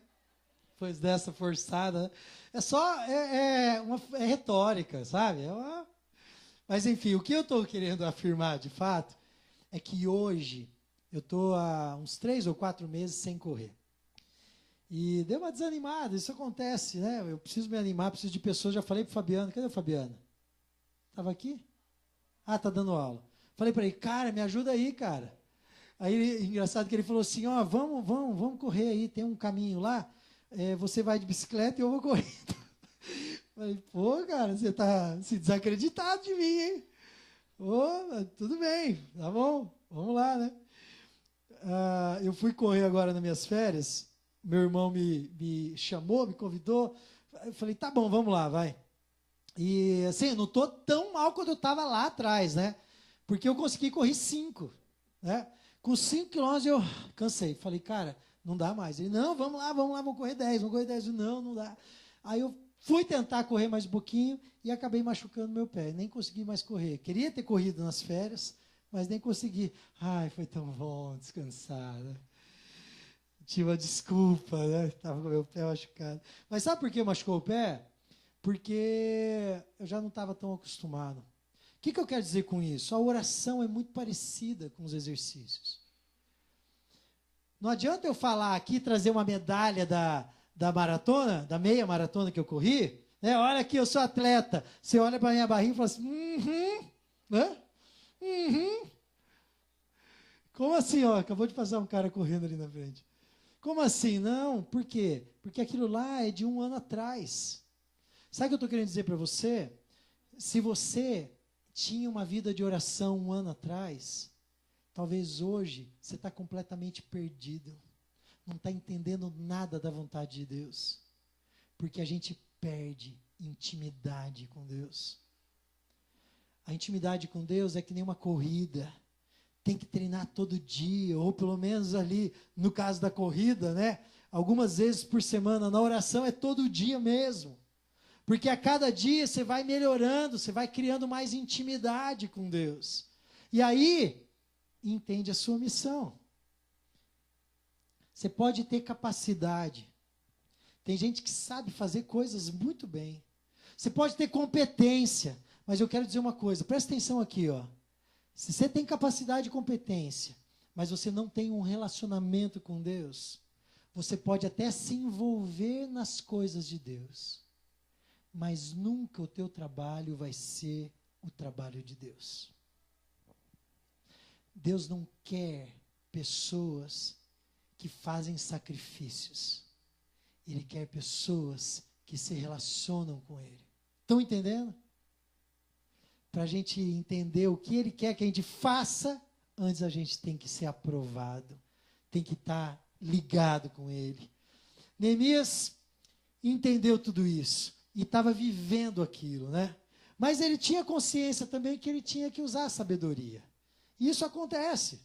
Depois dessa forçada. Né? É só, é retórica, sabe? Mas, enfim, o que eu estou querendo afirmar, de fato, é que hoje eu estou há uns 3 ou 4 meses sem correr. E deu uma desanimada, isso acontece, né? Eu preciso me animar, preciso de pessoas. Já falei para o Fabiano, cadê o Fabiano? Estava aqui? Ah, tá dando aula. Falei para ele, cara, me ajuda aí, cara. Aí, engraçado que ele falou assim, ó, vamos correr aí, tem um caminho lá, você vai de bicicleta e eu vou correndo. Falei, pô, cara, você tá se desacreditado de mim, hein? Ô, tudo bem, tá bom, vamos lá, né? Eu fui correr agora nas minhas férias, meu irmão me chamou, me convidou, eu falei, tá bom, vamos lá, vai. E assim, eu não tô tão mal quanto eu estava lá atrás, né? Porque eu consegui correr 5, né? Com 5 quilômetros eu cansei. Falei, cara, não dá mais. Ele, não, vamos lá, vamos correr 10, vamos correr 10. Não dá. Aí eu fui tentar correr mais um pouquinho e acabei machucando meu pé. Nem consegui mais correr. Queria ter corrido nas férias, mas nem consegui. Ai, foi tão bom descansar, né? Tinha uma desculpa, né? Estava com meu pé machucado. Mas sabe por que machucou o pé? Porque eu já não estava tão acostumado. O que eu quero dizer com isso? A oração é muito parecida com os exercícios. Não adianta eu falar aqui, trazer uma medalha da maratona, da meia maratona que eu corri, né? Olha aqui, eu sou atleta. Você olha para a minha barriga e fala assim, né? Como assim, ó? Acabou de passar um cara correndo ali na frente. Como assim? Não, por quê? Porque aquilo lá é de 1 ano atrás. Sabe o que eu estou querendo dizer para você? Se você tinha uma vida de oração 1 ano atrás, talvez hoje você está completamente perdido. Não está entendendo nada da vontade de Deus. Porque a gente perde intimidade com Deus. A intimidade com Deus é que nem uma corrida. Tem que treinar todo dia, ou pelo menos ali, no caso da corrida, né? Algumas vezes por semana. Na oração é todo dia mesmo. Porque a cada dia você vai melhorando, você vai criando mais intimidade com Deus. E aí, entende a sua missão. Você pode ter capacidade. Tem gente que sabe fazer coisas muito bem. Você pode ter competência. Mas eu quero dizer uma coisa, presta atenção aqui, ó. Se você tem capacidade e competência, mas você não tem um relacionamento com Deus, você pode até se envolver nas coisas de Deus. Mas nunca o teu trabalho vai ser o trabalho de Deus. Deus não quer pessoas que fazem sacrifícios. Ele quer pessoas que se relacionam com Ele. Estão entendendo? Para a gente entender o que Ele quer que a gente faça, antes a gente tem que ser aprovado. Tem que estar ligado com Ele. Neemias entendeu tudo isso. E estava vivendo aquilo, né? Mas ele tinha consciência também que ele tinha que usar a sabedoria. E isso acontece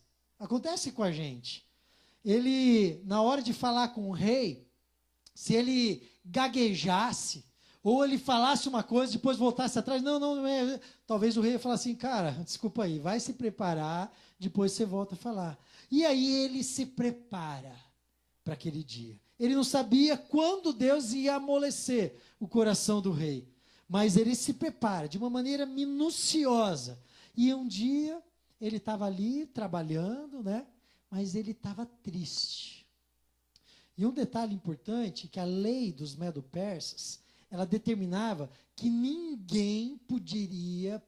com a gente. Ele, na hora de falar com o rei, se ele gaguejasse, ou ele falasse uma coisa, depois voltasse atrás, não é. Talvez o rei ia falar assim, cara, desculpa aí, vai se preparar, depois você volta a falar. E aí ele se prepara para aquele dia. Ele não sabia quando Deus ia amolecer o coração do rei. Mas ele se prepara de uma maneira minuciosa. E um dia ele estava ali trabalhando, né? Mas ele estava triste. E um detalhe importante, que a lei dos medo-persas, ela determinava que ninguém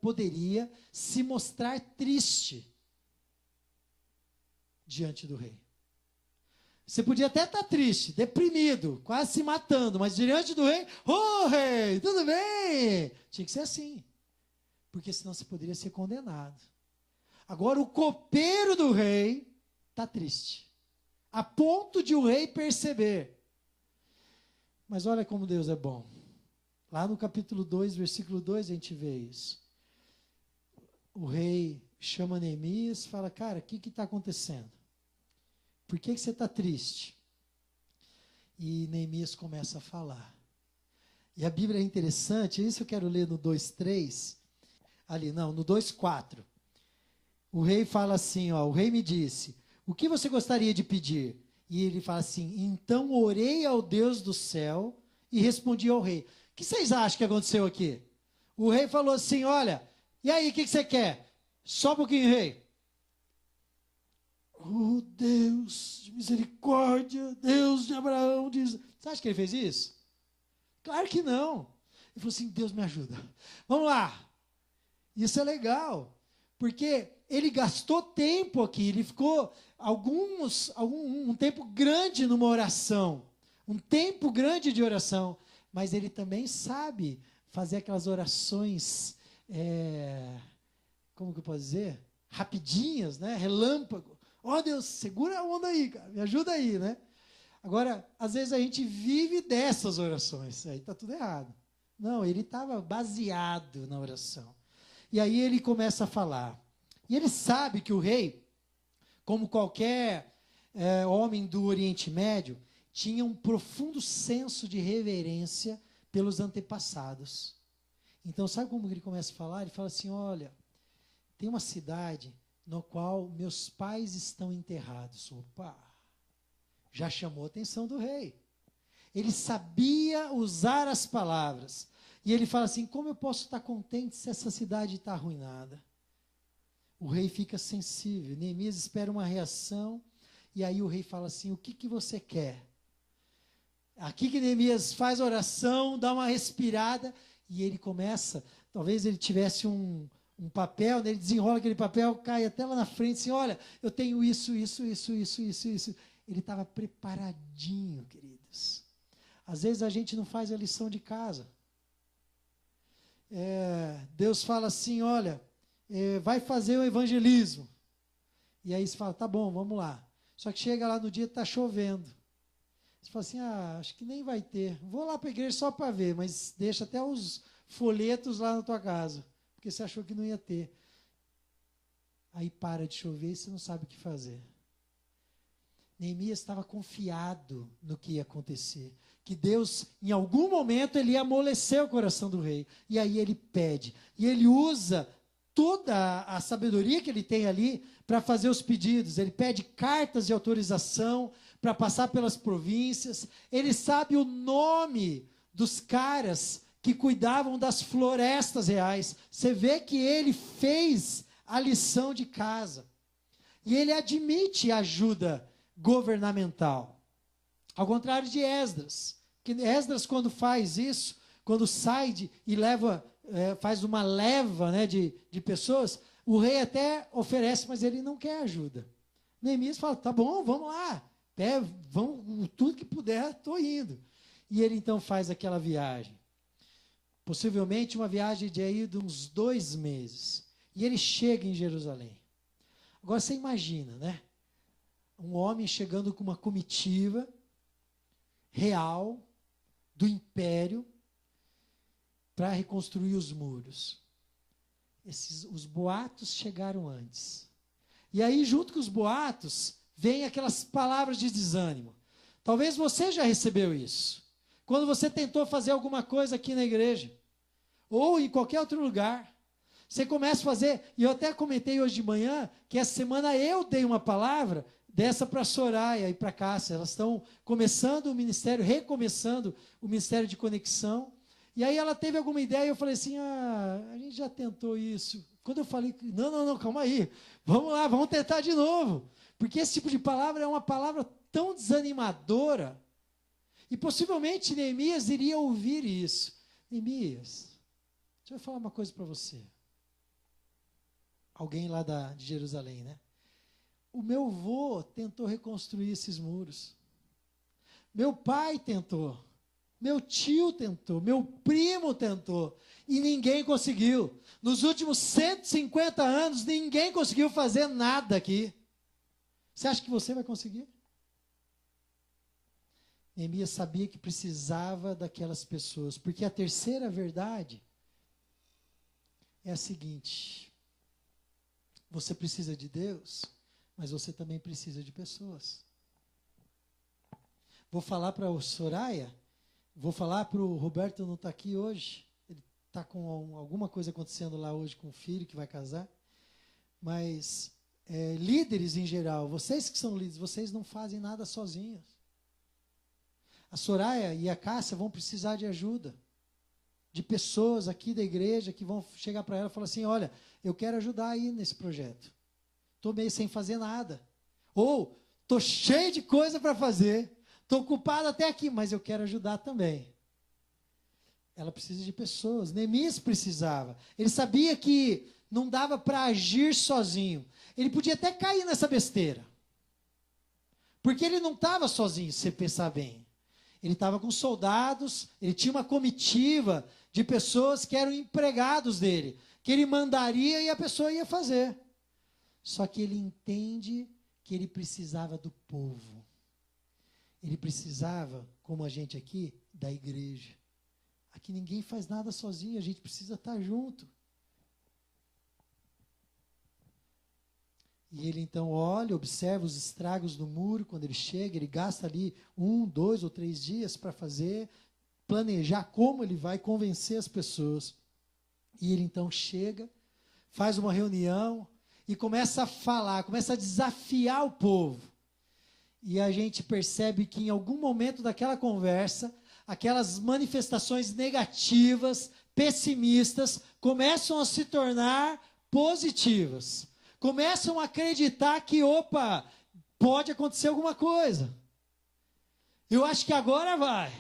poderia se mostrar triste diante do rei. Você podia até estar triste, deprimido, quase se matando, mas diante do rei, rei, tudo bem? Tinha que ser assim, porque senão você poderia ser condenado. Agora o copeiro do rei está triste, a ponto de o rei perceber. Mas olha como Deus é bom. Lá no capítulo 2, versículo 2, a gente vê isso. O rei chama Neemias e fala, cara, o que está acontecendo? Por que você está triste? E Neemias começa a falar. E a Bíblia é interessante, isso eu quero ler no 2:3, ali, não, no 2:4. O rei fala assim, ó, o rei me disse, o que você gostaria de pedir? E ele fala assim, então orei ao Deus do céu e respondi ao rei. O que vocês acham que aconteceu aqui? O rei falou assim, olha, e aí, o que você quer? Só um pouquinho, rei. Oh, Deus de misericórdia, Deus de Abraão, diz... Você acha que ele fez isso? Claro que não. Ele falou assim, Deus me ajuda. Vamos lá. Isso é legal, porque ele gastou tempo aqui, ele ficou um tempo grande numa oração, um tempo grande de oração, mas ele também sabe fazer aquelas orações, como que eu posso dizer? Rapidinhas, né? Relâmpago. Ó, Deus, segura a onda aí, cara, me ajuda aí, né? Agora, às vezes a gente vive dessas orações, aí está tudo errado. Não, ele estava baseado na oração. E aí ele começa a falar. E ele sabe que o rei, como qualquer homem do Oriente Médio, tinha um profundo senso de reverência pelos antepassados. Então, sabe como ele começa a falar? Ele fala assim, olha, tem uma cidade no qual meus pais estão enterrados. Opa! Já chamou a atenção do rei. Ele sabia usar as palavras. E ele fala assim, como eu posso estar contente se essa cidade está arruinada? O rei fica sensível. Neemias espera uma reação. E aí o rei fala assim, o que você quer? Aqui que Neemias faz oração, dá uma respirada. E ele começa, talvez ele tivesse um papel, né? Ele desenrola aquele papel, cai até lá na frente, assim, olha, eu tenho isso. Ele estava preparadinho, queridos. Às vezes a gente não faz a lição de casa. Deus fala assim, olha, vai fazer o evangelismo. E aí você fala, tá bom, vamos lá. Só que chega lá no dia, está chovendo. Você fala assim, acho que nem vai ter. Vou lá para a igreja só para ver, mas deixa até os folhetos lá na tua casa, porque você achou que não ia ter. Aí para de chover e você não sabe o que fazer. Neemias estava confiado no que ia acontecer, que Deus, em algum momento, ele ia amolecer o coração do rei, e aí ele pede, e ele usa toda a sabedoria que ele tem ali para fazer os pedidos. Ele pede cartas de autorização para passar pelas províncias, ele sabe o nome dos caras que cuidavam das florestas reais. Você vê que ele fez a lição de casa, e ele admite ajuda governamental, ao contrário de Esdras, que Esdras quando faz isso, quando sai e faz uma leva, né, de pessoas, o rei até oferece, mas ele não quer ajuda. Neemias fala, tá bom, vamos lá, vamos, tudo que puder, estou indo. E ele então faz aquela viagem, possivelmente uma viagem de aí de uns 2 meses, e ele chega em Jerusalém. Agora você imagina, né? Um homem chegando com uma comitiva real do império para reconstruir os muros. Os boatos chegaram antes. E aí, junto com os boatos, vem aquelas palavras de desânimo. Talvez você já recebeu isso. Quando você tentou fazer alguma coisa aqui na igreja, ou em qualquer outro lugar, você começa a fazer, e eu até comentei hoje de manhã, que essa semana eu dei uma palavra dessa para a Soraya e para a Cássia. Elas estão começando o ministério, recomeçando o ministério de conexão. E aí ela teve alguma ideia e eu falei assim, a gente já tentou isso. Quando eu falei, não, calma aí, vamos lá, vamos tentar de novo. Porque esse tipo de palavra é uma palavra tão desanimadora. E possivelmente Neemias iria ouvir isso. Neemias, deixa eu falar uma coisa para você. Alguém lá de Jerusalém, né? O meu avô tentou reconstruir esses muros. Meu pai tentou. Meu tio tentou. Meu primo tentou. E ninguém conseguiu. Nos últimos 150 anos, ninguém conseguiu fazer nada aqui. Você acha que você vai conseguir? Neemias sabia que precisava daquelas pessoas. Porque a terceira verdade é a seguinte. Você precisa de Deus, mas você também precisa de pessoas. Vou falar para o Soraya, Vou falar para o Roberto não estar aqui hoje. Ele está com alguma coisa acontecendo lá hoje com o filho que vai casar. Mas líderes em geral, vocês que são líderes, vocês não fazem nada sozinhos. A Soraya e a Cássia vão precisar de ajuda. De pessoas aqui da igreja que vão chegar para ela e falar assim, olha, eu quero ajudar aí nesse projeto. Estou meio sem fazer nada. Ou, estou cheio de coisa para fazer. Estou ocupado até aqui, mas eu quero ajudar também. Ela precisa de pessoas. Neemias precisava. Ele sabia que não dava para agir sozinho. Ele podia até cair nessa besteira. Porque ele não estava sozinho, se você pensar bem. Ele estava com soldados, ele tinha uma comitiva de pessoas que eram empregados dele, que ele mandaria e a pessoa ia fazer. Só que ele entende que ele precisava do povo. Ele precisava, como a gente aqui, da igreja. Aqui ninguém faz nada sozinho, a gente precisa estar junto. E ele então olha, observa os estragos do muro, quando ele chega, ele gasta ali 1, 2 ou 3 dias para fazer, planejar como ele vai convencer as pessoas. E ele então chega, faz uma reunião e começa a falar, começa a desafiar o povo. E a gente percebe que em algum momento daquela conversa, aquelas manifestações negativas, pessimistas, começam a se tornar positivas. Começam a acreditar que, opa, pode acontecer alguma coisa. Eu acho que agora vai.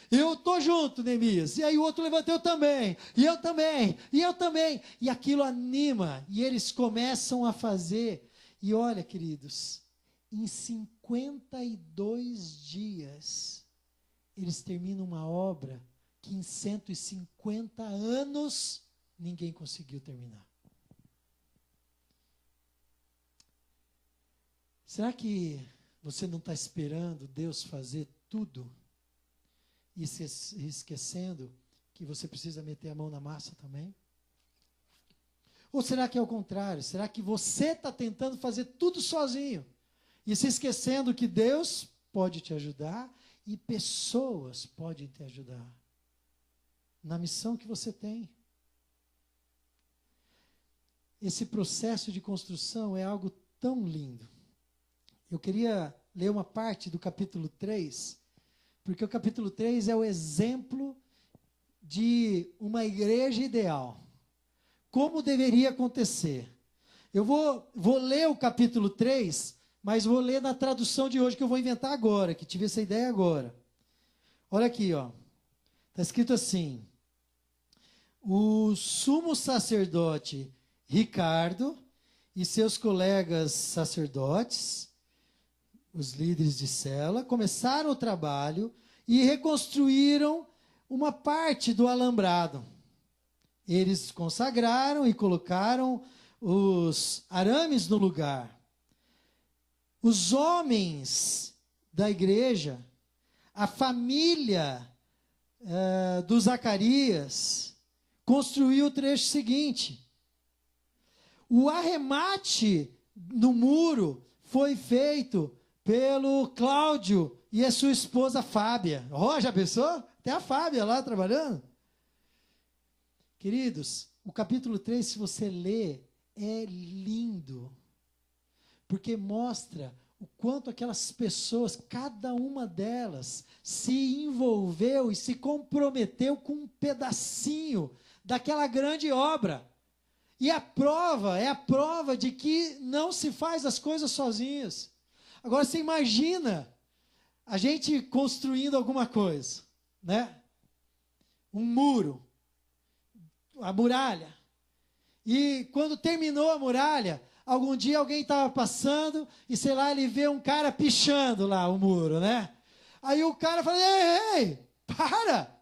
Eu estou junto, Neemias. E aí o outro levanta, eu também. E eu também. E eu também. E aquilo anima. E eles começam a fazer. E olha, queridos, em 52 dias, eles terminam uma obra que em 150 anos ninguém conseguiu terminar. Será que você não está esperando Deus fazer tudo e se esquecendo que você precisa meter a mão na massa também? Ou será que é o contrário? Será que você está tentando fazer tudo sozinho e se esquecendo que Deus pode te ajudar e pessoas podem te ajudar na missão que você tem? Esse processo de construção é algo tão lindo. Eu queria ler uma parte do capítulo 3, porque o capítulo 3 é o exemplo de uma igreja ideal. Como deveria acontecer. Eu vou ler o capítulo 3, mas vou ler na tradução de hoje, que eu vou inventar agora, que tive essa ideia agora. Olha aqui, ó. Está escrito assim: o sumo sacerdote Ricardo e seus colegas sacerdotes, os líderes de cela, começaram o trabalho e reconstruíram uma parte do alambrado. Eles consagraram e colocaram os arames no lugar. Os homens da igreja, a família do Zacarias, construiu o trecho seguinte. O arremate no muro foi feito pelo Cláudio e a sua esposa Fábia. Já pensou? Tem a Fábia lá trabalhando. Queridos, o capítulo 3, se você ler, é lindo. Porque mostra o quanto aquelas pessoas, cada uma delas, se envolveu e se comprometeu com um pedacinho daquela grande obra. E a prova é a prova de que não se faz as coisas sozinhos. Agora você imagina a gente construindo alguma coisa, né? Um muro, a muralha. E quando terminou a muralha, algum dia alguém estava passando e, sei lá, ele vê um cara pichando lá o muro, né? Aí o cara fala, ei, para!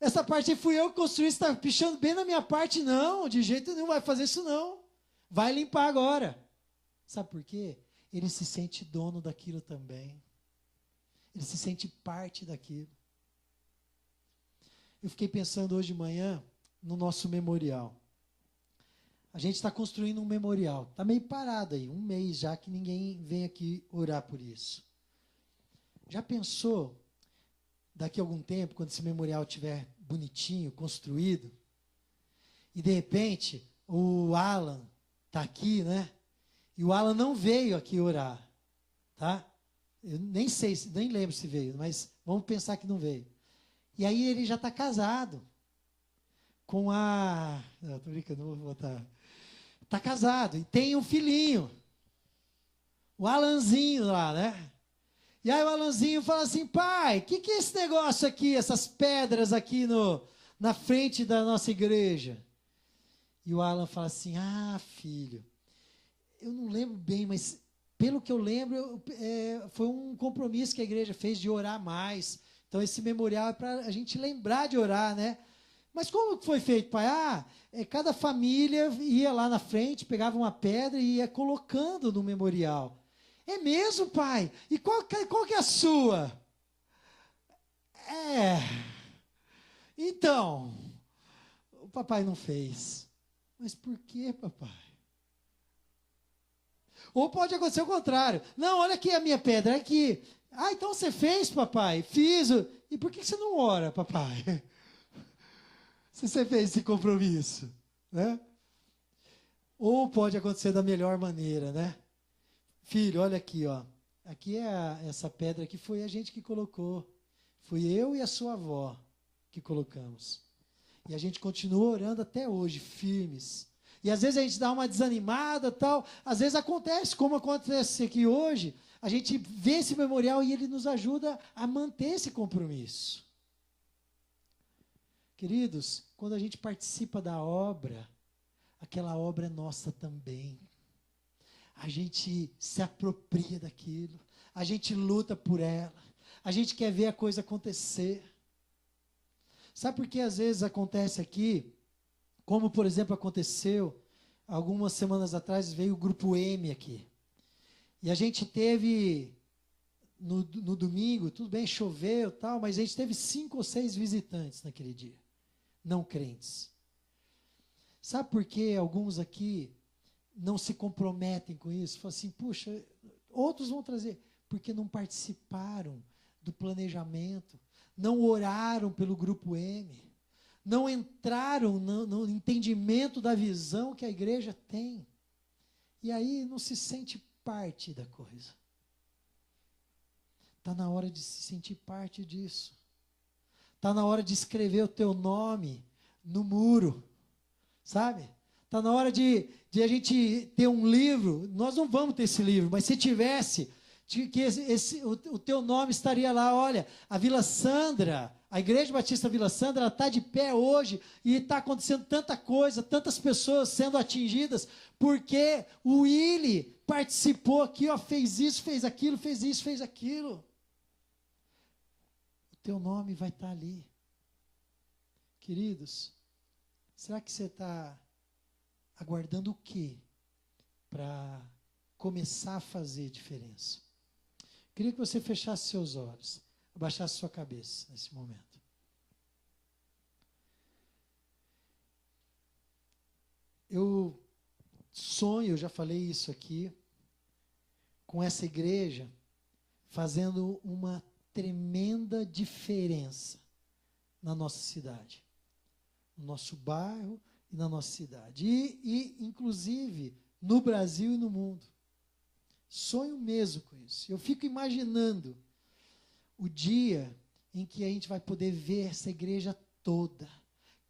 Essa parte aí fui eu que construí, você está pichando bem na minha parte. Não, de jeito nenhum, vai fazer isso não. Vai limpar agora. Sabe por quê? Ele se sente dono daquilo também. Ele se sente parte daquilo. Eu fiquei pensando hoje de manhã no nosso memorial. A gente está construindo um memorial. Está meio parado aí, 1 mês já que ninguém vem aqui orar por isso. Já pensou daqui a algum tempo, quando esse memorial estiver bonitinho, construído, e de repente o Alan está aqui, né? E o Alan não veio aqui orar, tá? Eu nem sei, nem lembro se veio, mas vamos pensar que não veio. E aí ele já está casado com a... Não, estou brincando, não vou botar... Está casado e tem um filhinho, o Alanzinho lá, né? E aí o Alanzinho fala assim, pai, o que é esse negócio aqui, essas pedras aqui na frente da nossa igreja? E o Alan fala assim, filho, eu não lembro bem, mas pelo que eu lembro, foi um compromisso que a igreja fez de orar mais. Então esse memorial é para a gente lembrar de orar, né? Mas como que foi feito, pai? Cada família ia lá na frente, pegava uma pedra e ia colocando no memorial. É mesmo, pai? E qual que é a sua? Então, o papai não fez. Mas por que, papai? Ou pode acontecer o contrário. Não, olha aqui a minha pedra, aqui. Então você fez, papai? Fiz. E por que você não ora, papai? Se você fez esse compromisso, né? Ou pode acontecer da melhor maneira, né? Filho, olha aqui, ó. Aqui essa pedra aqui foi a gente que colocou. Fui eu e a sua avó que colocamos. E a gente continua orando até hoje, firmes. E às vezes a gente dá uma desanimada, tal. Às vezes acontece, como acontece aqui hoje, a gente vê esse memorial e ele nos ajuda a manter esse compromisso. Queridos, quando a gente participa da obra, aquela obra é nossa também. A gente se apropria daquilo, a gente luta por ela, a gente quer ver a coisa acontecer. Sabe por que às vezes acontece aqui, como por exemplo aconteceu, algumas semanas atrás veio o Grupo M aqui, e a gente teve, no domingo, tudo bem, choveu e tal, mas a gente teve 5 ou 6 visitantes naquele dia, não crentes. Sabe por que alguns aqui não se comprometem com isso? Falam assim, puxa, outros vão trazer, porque não participaram do planejamento, não oraram pelo Grupo M, não entraram no entendimento da visão que a igreja tem, e aí não se sente parte da coisa. Está na hora de se sentir parte disso. Está na hora de escrever o teu nome no muro, sabe? Está na hora de a gente ter um livro. Nós não vamos ter esse livro, mas se tivesse, o teu nome estaria lá. Olha, a Vila Sandra, a Igreja Batista Vila Sandra, ela está de pé hoje e está acontecendo tanta coisa, tantas pessoas sendo atingidas, porque o Willy participou aqui, ó, fez isso, fez aquilo, fez isso, fez aquilo. O teu nome vai estar ali. Queridos, será que você está aguardando o quê para começar a fazer diferença? Queria que você fechasse seus olhos, abaixasse sua cabeça nesse momento. Eu sonho, eu já falei isso aqui, com essa igreja fazendo uma tremenda diferença na nossa cidade, no nosso bairro e na nossa cidade. E inclusive, no Brasil e no mundo. Sonho mesmo com isso. Eu fico imaginando o dia em que a gente vai poder ver essa igreja toda,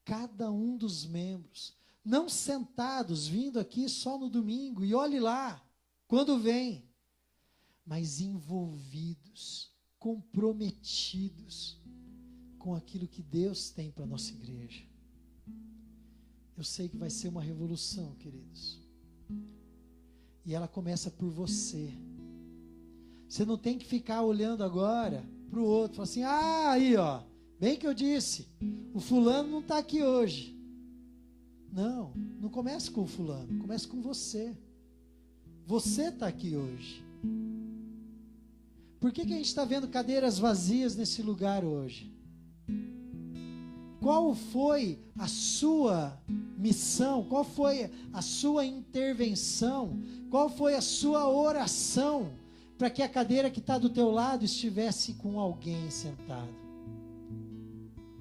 cada um dos membros, não sentados, vindo aqui só no domingo, e olhe lá, quando vem, mas envolvidos, comprometidos com aquilo que Deus tem para a nossa igreja. Eu sei que vai ser uma revolução, queridos. E ela começa por você. Você não tem que ficar olhando agora para o outro, falar assim, aí ó, bem que eu disse, o fulano não está aqui hoje. Não, não comece com o fulano, comece com você. Você está aqui hoje. Por que a gente está vendo cadeiras vazias nesse lugar hoje? Qual foi a sua missão? Qual foi a sua intervenção? Qual foi a sua oração para que a cadeira que está do teu lado estivesse com alguém sentado?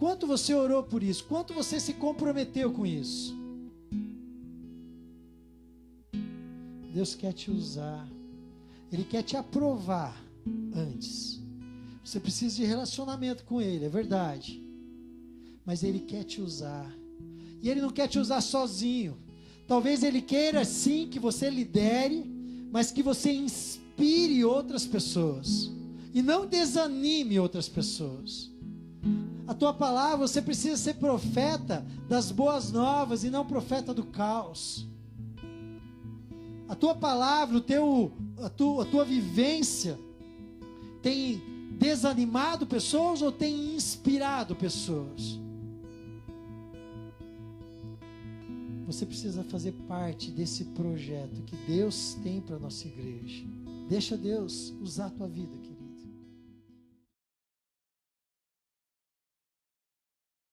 Quanto você orou por isso? Quanto você se comprometeu com isso? Deus quer te usar. Ele quer te aprovar antes. Você precisa de relacionamento com Ele, é verdade. Mas Ele quer te usar. E Ele não quer te usar sozinho. Talvez Ele queira sim que você lidere, mas que você inspire outras pessoas. E não desanime outras pessoas. A tua palavra, você precisa ser profeta das boas novas e não profeta do caos. A tua palavra, a tua vivência tem desanimado pessoas ou tem inspirado pessoas? Você precisa fazer parte desse projeto que Deus tem para a nossa igreja. Deixa Deus usar a tua vida.